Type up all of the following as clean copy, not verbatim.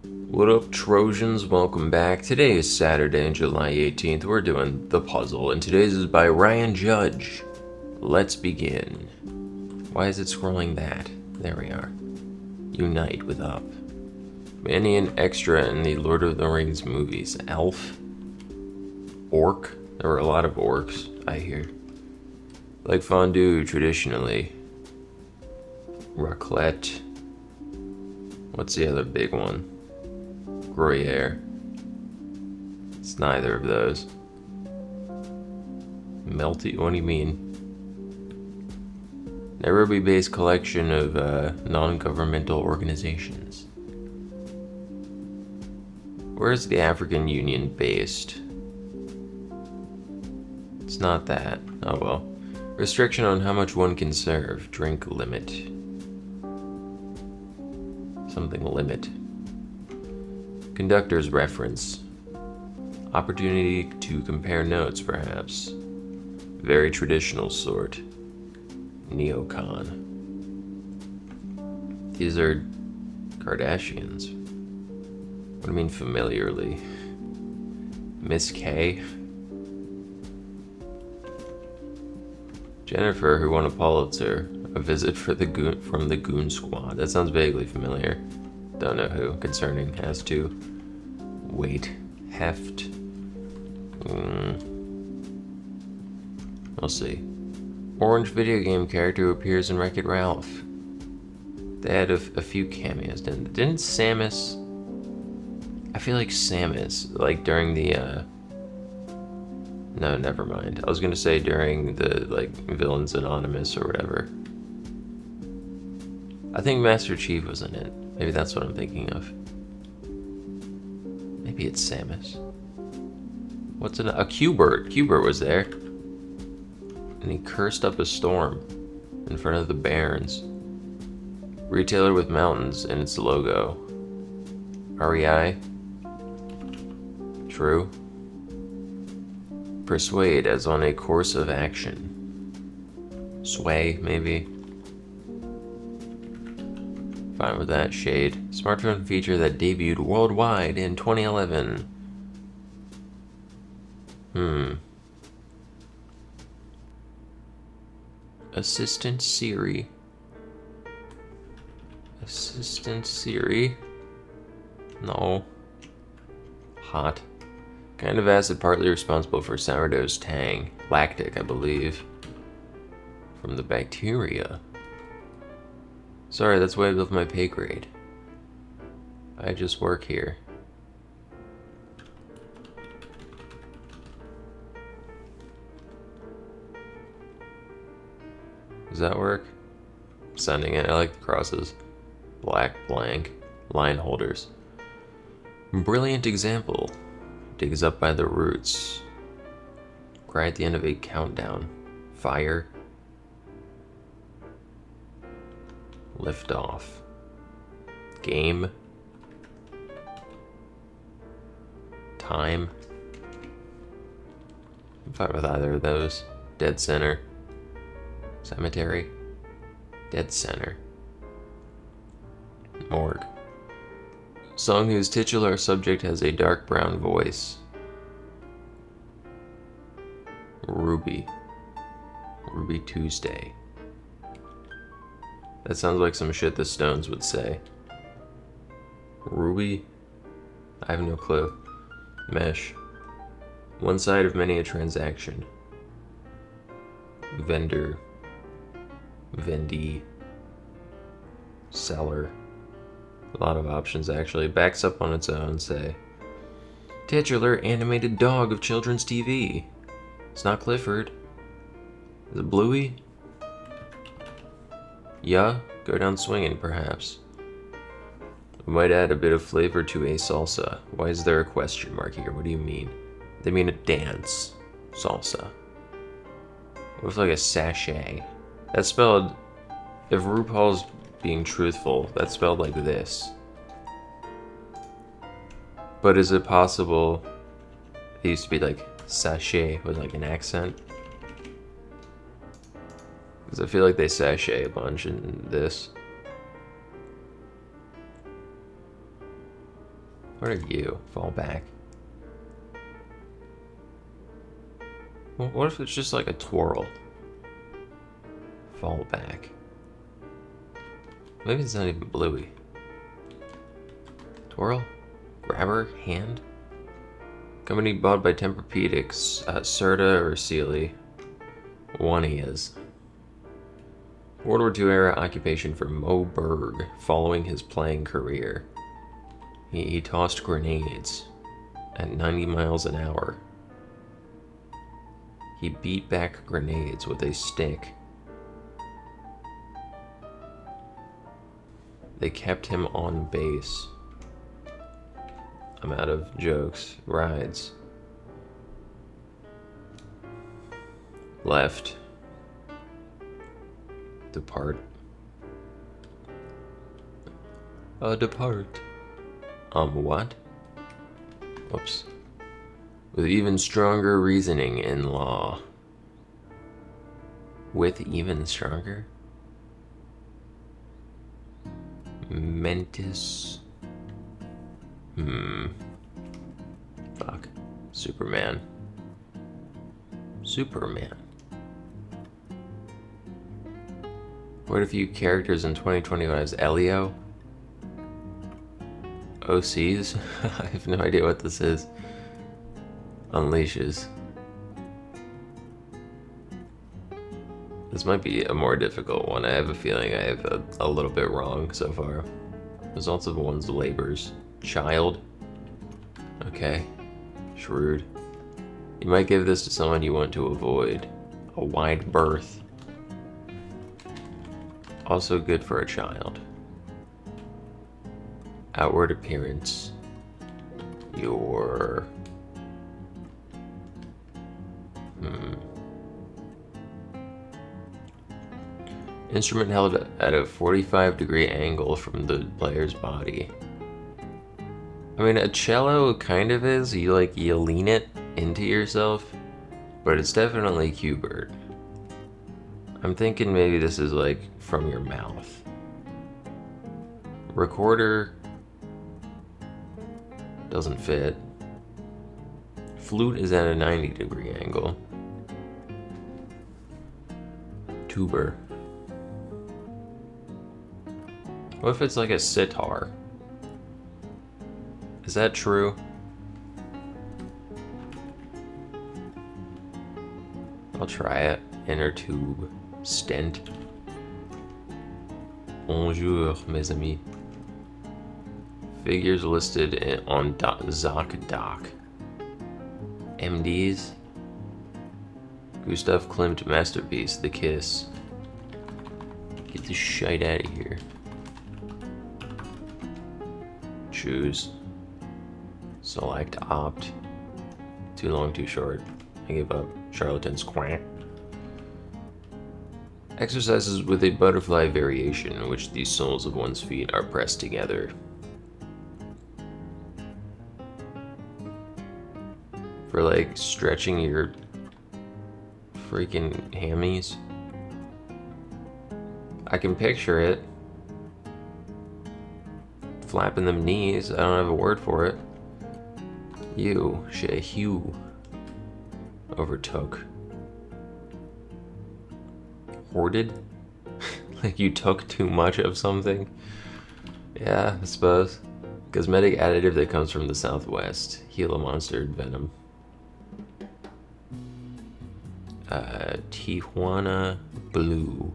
What up, Trojans? Welcome back. Today is Saturday, July 18th. We're doing The Puzzle, and today's is by Ryan Judge. Let's begin. Why is it scrolling that? There we are. Unite with Up. Many an extra in the Lord of the Rings movies. Elf? Orc? There were a lot of orcs, I hear. Like fondue, traditionally. Raclette. What's the other big one? Gruyere. It's neither of those. Melty? What do you mean? Nairobi-based collection of non-governmental organizations. Where's the African Union based? It's not that. Oh well. Restriction on how much one can serve. Drink limit. Something limit. Conductor's reference. Opportunity to compare notes, perhaps. Very traditional sort. Neocon. These are Kardashians. What do you mean familiarly? Miss K? Jennifer, who won a Pulitzer. A visit for the from the Goon Squad. That sounds vaguely familiar. Don't know who. Concerning. Has to. Weight. Heft. We'll see. Orange video game character who appears in Wreck-It Ralph. They had a few cameos, didn't Samus... I feel like Samus, like during the, No, never mind. I was gonna say during the, like, Villains Anonymous or whatever. I think Master Chief was in it. Maybe that's what I'm thinking of. Maybe it's Samus. What's a Q-Bert? Q-Bert was there. And he cursed up a storm in front of the Barons. Retailer with mountains in its logo. REI? True. Persuade as on a course of action. Sway, maybe. Fine with that. Shade. Smartphone feature that debuted worldwide in 2011. Assistant Siri. Assistant Siri? No. Hot. Kind of acid partly responsible for sourdough's tang. Lactic, I believe. From the bacteria. Sorry, that's way above my pay grade. I just work here. Does that work? Sending it. I like the crosses. Black blank. Line holders. Brilliant example. Digs up by the roots. Cry at the end of a countdown. Fire. Lift off. Game. Time. I'm fine with either of those. Dead center. Cemetery. Dead center. Morgue. Song whose titular subject has a dark brown voice. Ruby. Ruby Tuesday. That sounds like some shit the Stones would say. Ruby? I have no clue. Mesh. One side of many a transaction. Vendor. Vendee. Seller. A lot of options actually. Backs up on its own, say. Titular animated dog of children's TV. It's not Clifford. Is it Bluey? Yeah, go down swinging, perhaps. We might add a bit of flavor to a salsa. Why is there a question mark here? What do you mean? They mean a dance. Salsa. What if like a sachet? That's spelled... If RuPaul's being truthful, that's spelled like this. But is it possible it used to be like sachet with like an accent? Because I feel like they sachet a bunch in this. What are you? Fall back. Well, what if it's just like a twirl? Fall back. Maybe it's not even bluey. Twirl? Grabber? Hand? Company bought by Tempur-Pedics, Serta or Sealy. One he is. World War II era occupation for Mo Berg following his playing career. He tossed grenades at 90 miles an hour. He beat back grenades with a stick. They kept him on base. I'm out of jokes. Rides. Left. Depart. Depart. What? Whoops. With even stronger reasoning in law. With even stronger? Mentis. Fuck. Superman. Superman. What if you characters in 2021 as Elio? OCs? I have no idea what this is. Unleashes. This might be a more difficult one. I have a feeling I have a little bit wrong so far. Results of one's labors. Child. Okay. Shrewd. You might give this to someone you want to avoid. A wide berth. Also good for a child. Outward appearance. Your... Instrument held at a 45-degree angle from the player's body. I mean, a cello kind of is. You lean it into yourself, but it's definitely Q-bird. I'm thinking maybe this is like from your mouth. Recorder doesn't fit. Flute is at a 90-degree angle. Tuber. What if it's like a sitar? Is that true? I'll try it. Inner tube. Stent. Bonjour, mes amis. Figures listed on ZocDoc. MDs. Gustav Klimt masterpiece, The Kiss. Get this shite out of here. Choose. Select opt. Too long, too short. I give up. Charlatans quack. Exercises with a butterfly variation in which the soles of one's feet are pressed together. For like stretching your freaking hammies. I can picture it. Flapping them knees. I don't have a word for it. You, Shehu, overtook. Hoarded? Like you took too much of something? Yeah, I suppose. Cosmetic additive that comes from the southwest. Gila monster venom. Tijuana blue.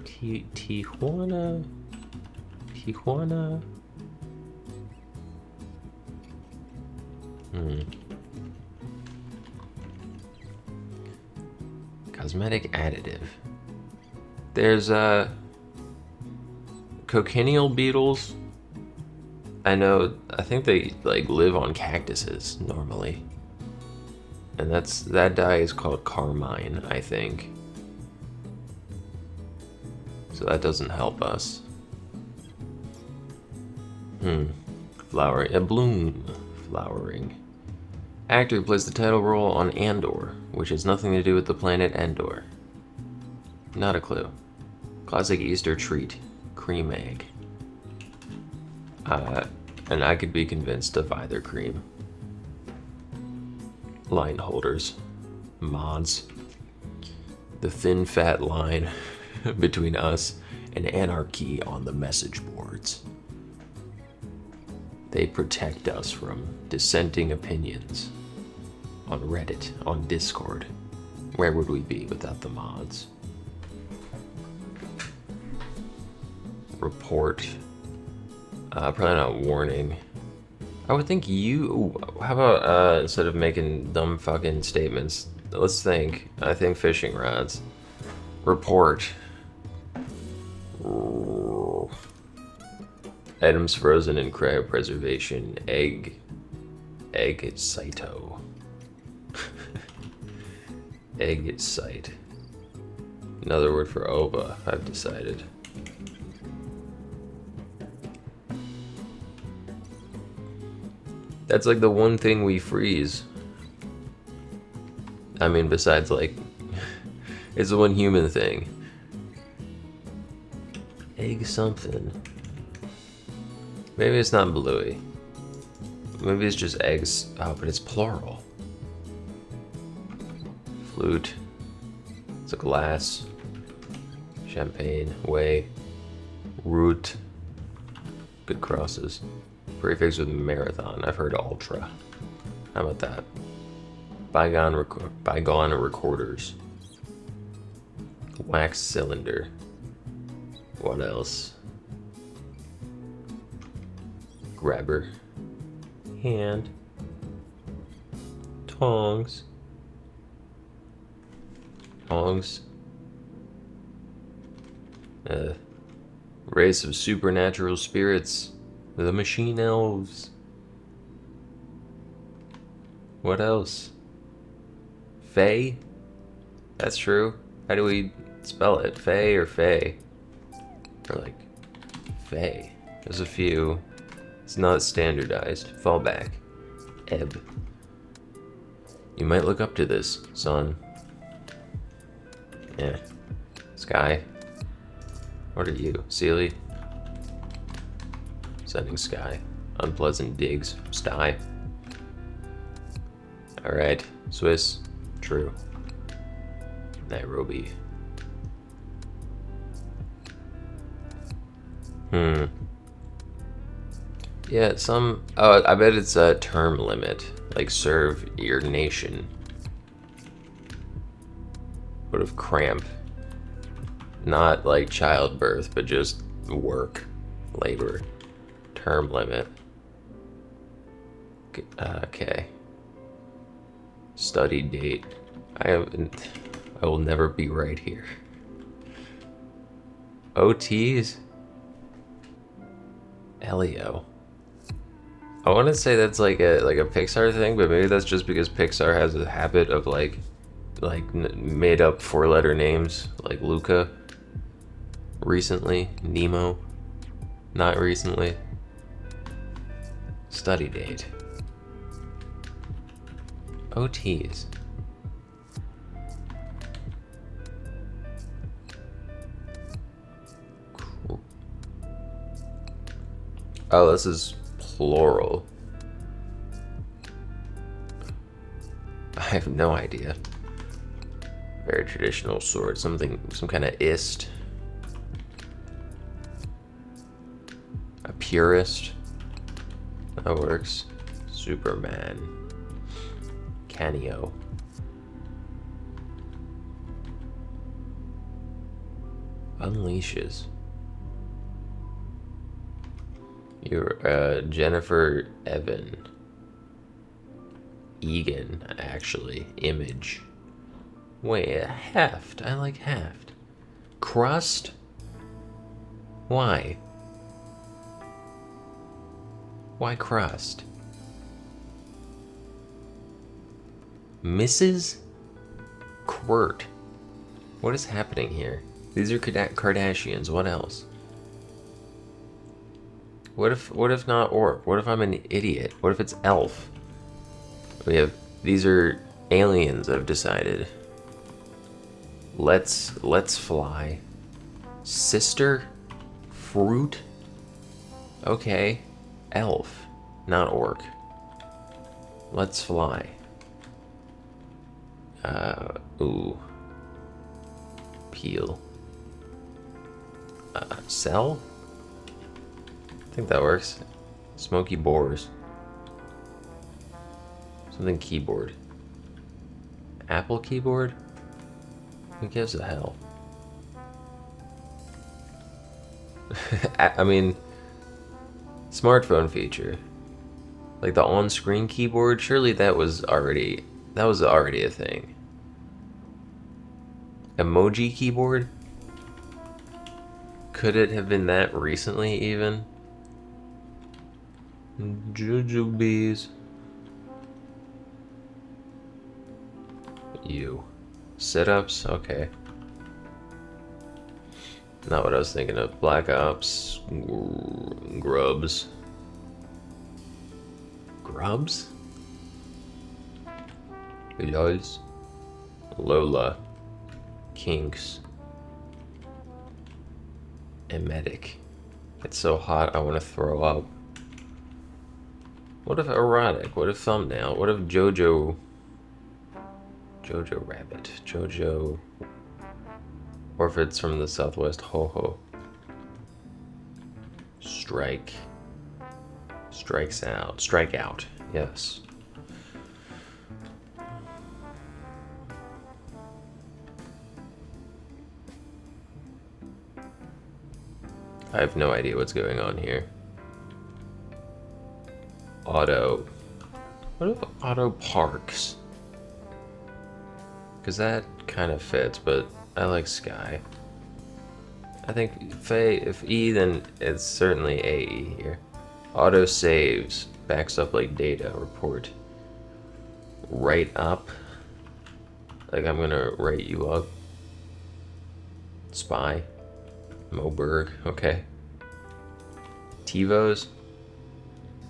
Tijuana. Cosmetic additive. There's cochineal beetles. I think they live on cactuses normally. And that dye is called carmine, I think. So that doesn't help us. Flowering. A bloom. Flowering. Actor who plays the title role on Andor, which has nothing to do with the planet Endor. Not a clue. Classic Easter treat. Cream egg. And I could be convinced of either cream. Line holders. Mods. The thin, fat line between us and anarchy on the message boards. They protect us from dissenting opinions. On Reddit, on Discord. Where would we be without the mods? Report. Probably not warning. I would think you... How about instead of making dumb fucking statements, let's think. I think fishing rods. Report. Items frozen in cryopreservation. Egg Saito. Egg sight. Another word for ova, I've decided. That's like the one thing we freeze. I mean, besides like, it's the one human thing. Egg something. Maybe it's not bluey. Maybe it's just eggs. Oh, but it's plural. Flute. It's a glass. Champagne. Whey. Root. Good crosses. Prefix with marathon. I've heard ultra. How about that? Bygone recorders. Wax cylinder. What else? Grabber. Hand. Tongs. Tongs. Race of supernatural spirits. The machine elves. What else? Fae? That's true. How do we spell it? Fae or Fae? Or like, Fae. There's a few. It's not standardized. Fall back. Ebb. You might look up to this, son. Yeah. Sky. What are you? Sealy? Sending Sky. Unpleasant digs. Sty. Alright. Swiss. True. Nairobi. Yeah, some... Oh, I bet it's a term limit. Like, serve your nation. What if cramp? Not like childbirth, but just work. Labor. Term limit. Okay. Study date. I will never be right here. OTs? Elio. I want to say that's like a Pixar thing, but maybe that's just because Pixar has a habit of like made up 4-letter names, like Luca. Recently, Nemo. Not recently. Study date. OTs. Cool. Oh, this is plural. I have no idea. Very traditional sword. Some kind of ist. A purist. That works. Superman. Canio. Unleashes. You're Jennifer Evan. Egan, actually. Image. Wait, heft. I like heft. Crust? Why? Why crust? Mrs. Quirt. What is happening here? These are Kardashians. What else? What if not orc? What if I'm an idiot? What if it's elf? These are aliens, I've decided. Let's fly. Sister? Fruit? Okay. Elf, not orc. Let's fly. Ooh. Peel. Sell? I think that works. Smoky boars. Something keyboard. Apple keyboard? Who gives a hell? I mean, smartphone feature. Like the on-screen keyboard, surely that was already a thing. Emoji keyboard? Could it have been that recently even? Jujubes. You. Sit-ups? Okay. Not what I was thinking of. Black Ops. Grubs. Grubs? Yours. Lola. Kinks. Emetic. It's so hot I want to throw up. What if erotic? What if thumbnail? What if Jojo Rabbit? Jojo... Or if it's from the Southwest, Ho-Ho. Strike. Strikes out. Strike out. Yes. I have no idea what's going on here. Auto. What if auto parks? Because that kind of fits, but I like Sky. I think if E, then it's certainly AE here. Auto saves. Backs up like data report. Write up. Like I'm gonna write you up. Spy. Moberg. Okay. TiVos.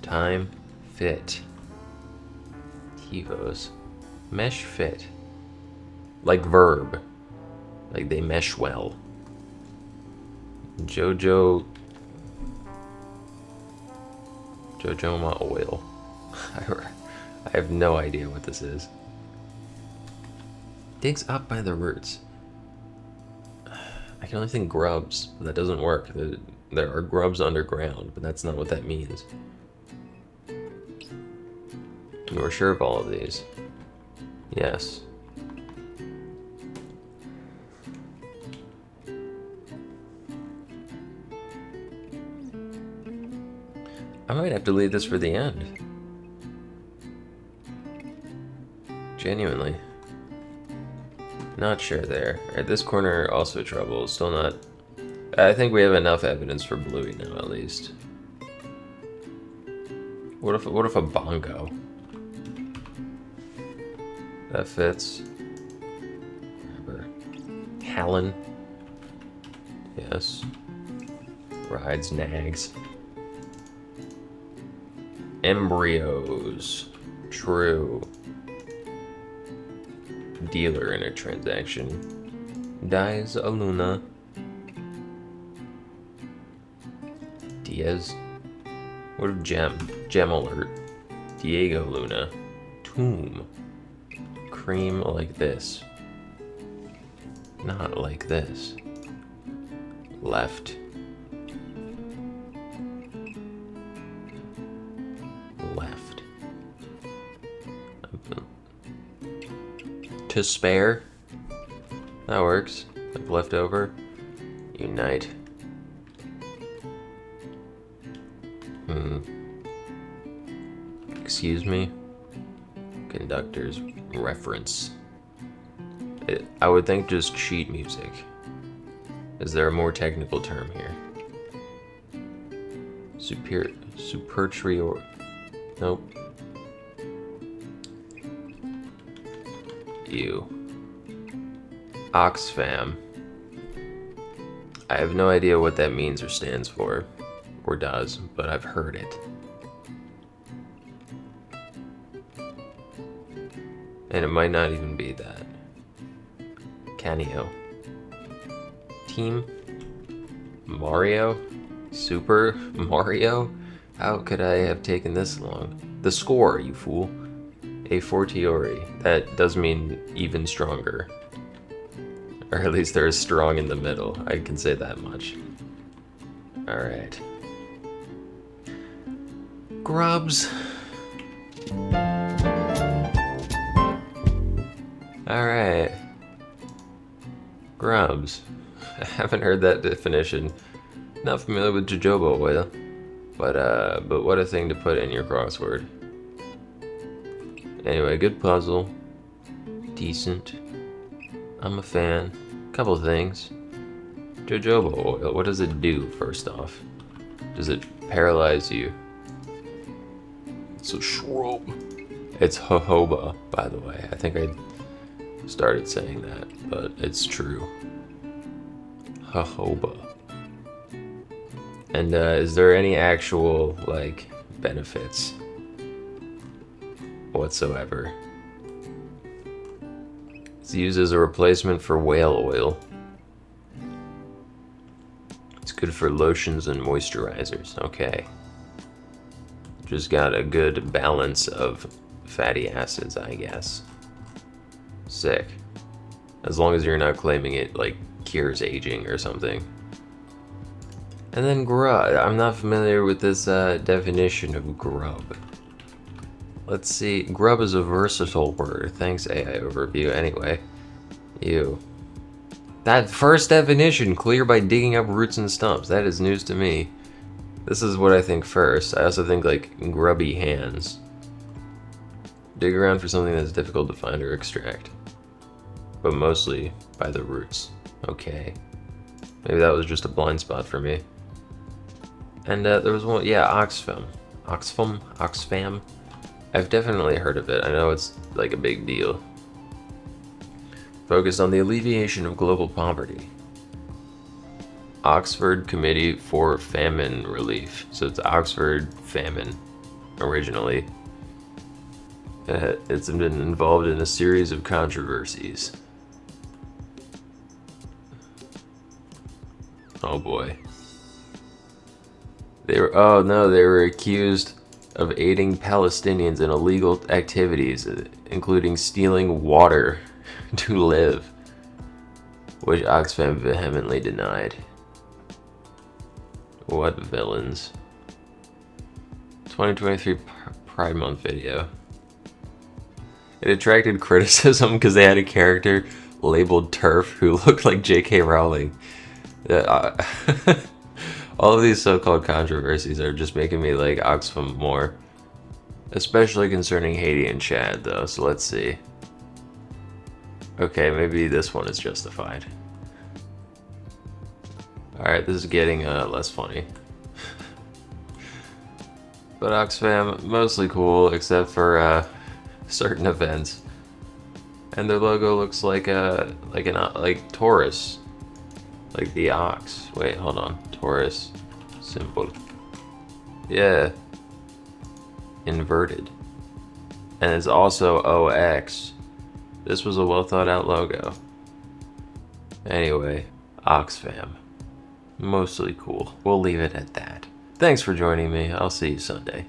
Time. Fit. TiVos. Mesh fit. Like verb. Like they mesh well. Jojo Ma oil. I have no idea what this is. Digs up by the roots. I can only think grubs, but that doesn't work. There are grubs underground, but that's not what that means. You are sure of all of these? Yes. I might have to leave this for the end. Genuinely. Not sure there. Alright, this corner also trouble. Still not... I think we have enough evidence for Bluey now, at least. What if a bongo? That fits. Hallen. Yes. Rides nags. Embryos. True. Dealer in a transaction. Dies a Luna. Diaz. What of Gem? Gem alert. Diego Luna. Tomb. Cream like this. Not like this. Left. Left. To spare. That works. Like leftover. Unite. Excuse me. Conductor's reference. I would think just sheet music. Is there a more technical term here? Superior. Nope. Ew. Oxfam. I have no idea what that means or stands for, or does, but I've heard it. And it might not even be that. Canio. Team Mario? Super Mario? How could I have taken this long? The score, you fool. A fortiori. That does mean even stronger. Or at least there is strong in the middle. I can say that much. Alright. Grubs. Alright. Grubs. I haven't heard that definition. Not familiar with jojoba oil. But what a thing to put in your crossword. Anyway, good puzzle. Decent. I'm a fan. Couple things. Jojoba oil, what does it do, first off? Does it paralyze you? It's a shrub. It's jojoba, by the way. I think I started saying that, but it's true. Jojoba. And is there any actual, like, benefits whatsoever? It's used as a replacement for whale oil. It's good for lotions and moisturizers. Okay. Just got a good balance of fatty acids, I guess. Sick. As long as you're not claiming it, like, cures aging or something. And then grub. I'm not familiar with this definition of grub. Let's see. Grub is a versatile word. Thanks, AI overview. Anyway, you. That first definition, clear by digging up roots and stumps. That is news to me. This is what I think first. I also think like grubby hands. Dig around for something that's difficult to find or extract. But mostly by the roots. Okay. Maybe that was just a blind spot for me. And there was one, yeah, Oxfam. Oxfam? I've definitely heard of it. I know it's like a big deal. Focused on the alleviation of global poverty. Oxford Committee for Famine Relief. So it's Oxford Famine, originally. It's been involved in a series of controversies. Oh boy. They were accused of aiding Palestinians in illegal activities, including stealing water to live, which Oxfam vehemently denied. What villains. 2023 Pride Month video. It attracted criticism because they had a character labeled TERF who looked like J.K. Rowling. All of these so-called controversies are just making me like Oxfam more. Especially concerning Haiti and Chad, though, so let's see. Okay, maybe this one is justified. Alright, this is getting less funny. But Oxfam, mostly cool, except for certain events. And their logo looks like like Taurus. Like the ox. Wait, hold on. Taurus symbol. Yeah. Inverted. And it's also OX. This was a well thought out logo. Anyway, Oxfam. Mostly cool. We'll leave it at that. Thanks for joining me. I'll see you Sunday.